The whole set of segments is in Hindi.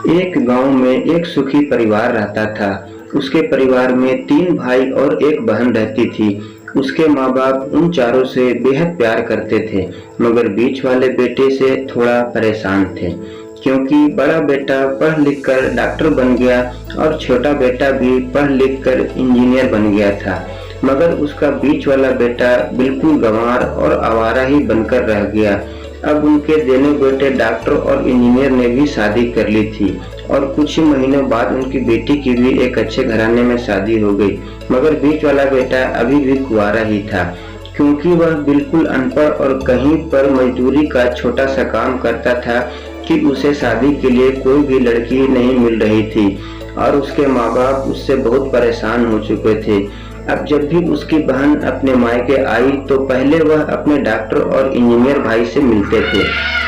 एक गांव में एक सुखी परिवार रहता था। उसके परिवार में 3 भाई और एक बहन रहती थी। उसके माँ बाप उन चारों से बेहद प्यार करते थे, मगर बीच वाले बेटे से थोड़ा परेशान थे, क्योंकि बड़ा बेटा पढ़ लिख कर डॉक्टर बन गया और छोटा बेटा भी पढ़ लिख कर इंजीनियर बन गया था। मगर उसका बीच वाला बेटा बिल्कुल गंवार और आवारा ही बनकर रह गया। अब उनके दोनों बेटे डॉक्टर और इंजीनियर ने भी शादी कर ली थी और कुछ ही महीनों बाद उनकी बेटी की भी एक अच्छे घराने में शादी हो गई। मगर बीच वाला बेटा अभी भी कुंवारा ही था, क्योंकि वह बिल्कुल अनपढ़ और कहीं पर मजदूरी का छोटा सा काम करता था कि उसे शादी के लिए कोई भी लड़की नहीं मिल रही थी और उसके माँ बाप उससे बहुत परेशान हो चुके थे। अब जब भी उसकी बहन अपने मायके आई तो पहले वह अपने डॉक्टर और इंजीनियर भाई से मिलते थे,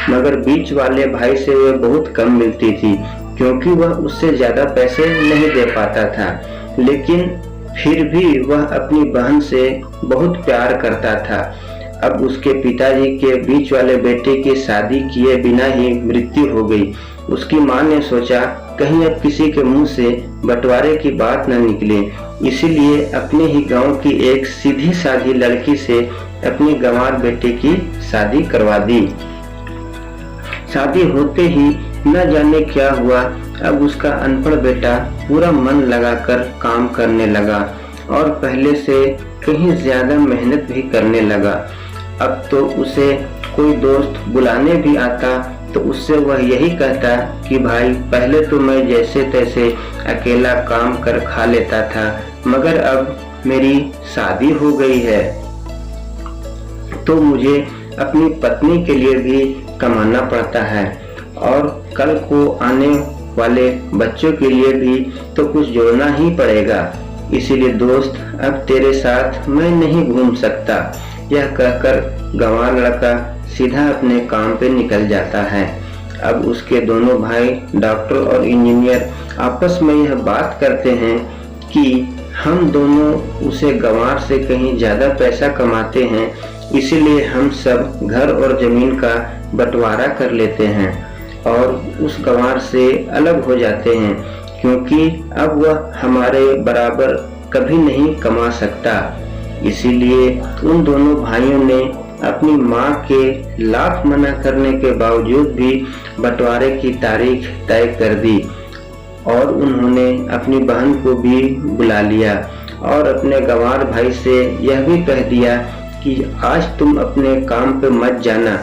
मगर बीच वाले भाई से वह बहुत कम मिलती थी, क्योंकि वह उससे ज्यादा पैसे नहीं दे पाता था। लेकिन फिर भी वह अपनी बहन से बहुत प्यार करता था। अब उसके पिताजी के बीच वाले बेटे की शादी किए बिना ही मृत्यु हो गई। उसकी माँ ने सोचा कहीं अब किसी के मुंह से बंटवारे की बात न निकले, इसीलिए अपने ही गांव की एक सीधी साधी लड़की से अपने गंवार बेटे की शादी करवा दी। शादी होते ही न जाने क्या हुआ, अब उसका अनपढ़ बेटा पूरा मन लगाकर काम करने लगा और पहले से कहीं ज्यादा मेहनत भी करने लगा। अब तो उसे कोई दोस्त बुलाने भी आता तो उससे वह यही कहता कि भाई पहले तो मैं जैसे तैसे अकेला काम कर खा लेता था, मगर अब मेरी शादी हो गई है तो मुझे अपनी पत्नी के लिए भी कमाना पड़ता है और कल को आने वाले बच्चों के लिए भी तो कुछ जोड़ना ही पड़ेगा। इसीलिए दोस्त अब तेरे साथ मैं नहीं घूम सकता। यह कहकर गंवार लड़का सीधा अपने काम पे निकल जाता है। अब उसके दोनों भाई डॉक्टर और इंजीनियर आपस में यह बात करते हैं कि हम दोनों उसे गंवार से कहीं ज्यादा पैसा कमाते हैं, इसीलिए हम सब घर और जमीन का बंटवारा कर लेते हैं और उस गंवार से अलग हो जाते हैं, क्योंकि अब वह हमारे बराबर कभी नहीं कमा सकता। इसीलिए उन दोनों भाइयों ने अपनी माँ के लाख मना करने के बावजूद भी बंटवारे की तारीख तय कर दी और उन्होंने अपनी बहन को भी बुला लिया और अपने गंवार भाई से यह भी कह दिया कि आज तुम अपने काम पे मत जाना,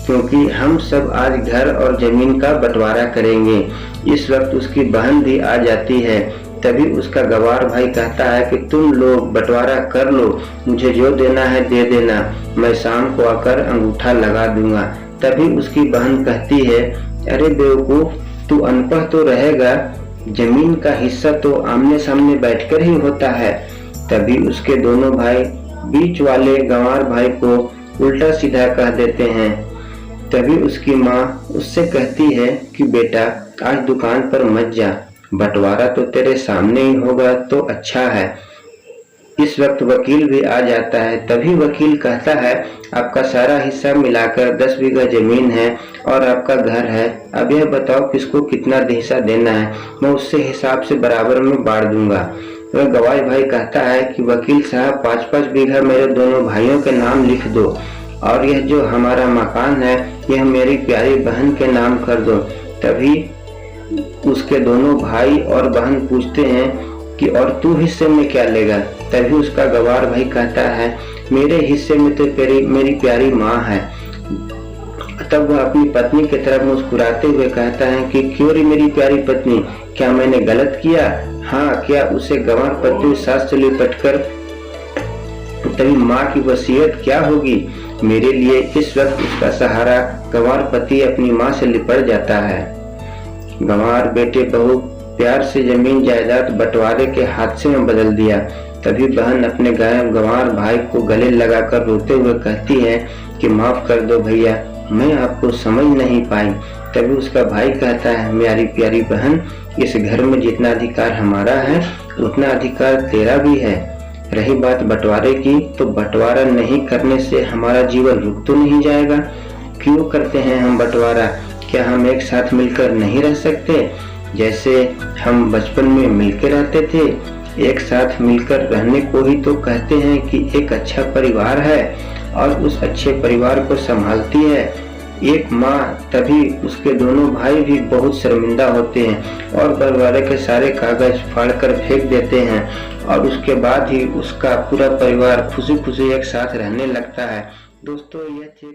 क्योंकि हम सब आज घर और जमीन का बंटवारा करेंगे। इस वक्त उसकी बहन भी आ जाती है। तभी उसका गंवार भाई कहता है कि तुम लोग बंटवारा कर लो, मुझे जो देना है दे देना, मैं शाम को आकर अंगूठा लगा दूंगा। तभी उसकी बहन कहती है, अरे बेवकूफ, तू अनपढ़ तो रहेगा, जमीन का हिस्सा तो आमने सामने बैठकर ही होता है। तभी उसके दोनों भाई बीच वाले गंवार भाई को उल्टा सीधा कह देते हैं। तभी उसकी माँ उससे कहती है कि बेटा आज दुकान पर मत जा, बंटवारा तो तेरे सामने ही होगा तो अच्छा है। इस वक्त वकील भी आ जाता है। तभी वकील कहता है, आपका सारा हिस्सा मिलाकर 10 बीघा जमीन है और आपका घर है, अब यह बताओ किसको कितना हिस्सा देना है, मैं उससे हिसाब से बराबर में बांट दूंगा। वह गवाह भाई कहता है कि वकील साहब 5-5 बीघा मेरे दोनों भाइयों के नाम लिख दो और यह जो हमारा मकान है यह मेरी प्यारी बहन के नाम कर दो। तभी उसके दोनों भाई और बहन पूछते हैं कि और तू हिस्से में क्या लेगा। तभी उसका गंवार भाई कहता है, मेरे हिस्से में तो मेरी प्यारी माँ है। तब वह अपनी पत्नी की तरफ मुस्कुराते हुए कहता है कि क्यों रे मेरी प्यारी पत्नी, क्या मैंने गलत किया? हाँ, क्या उसे गंवार पति सास से लिपटकर तभी माँ की वसीयत क्या होगी मेरे लिए। इस वक्त उसका सहारा गंवार पति अपनी माँ से लिपट जाता है। गंवार बेटे बहू प्यार से जमीन जायदाद बंटवारे के हादसे में बदल दिया। तभी बहन अपने गंवार भाई को गले लगाकर रोते हुए कहती है कि माफ कर दो भैया, मैं आपको समझ नहीं पाई। तभी उसका भाई कहता है, मेरी प्यारी बहन, इस घर में जितना अधिकार हमारा है उतना अधिकार तेरा भी है। रही बात बंटवारे की, तो बंटवारा नहीं करने से हमारा जीवन रुक तो नहीं जाएगा। क्यों करते हैं हम बंटवारा? क्या हम एक साथ मिलकर नहीं रह सकते? जैसे हम बचपन में मिलकर रहते थे, एक साथ मिलकर रहने को ही तो कहते हैं कि एक अच्छा परिवार है, और उस अच्छे परिवार को संभालती है एक माँ, तभी उसके दोनों भाई भी बहुत शर्मिंदा होते हैं और बंटवारे के सारे कागज फाड़कर फेंक देते हैं, और उसके बाद ही उसका पूरा परिवार खुशी खुशी एक साथ रहने लगता है। दोस्तों, यह थी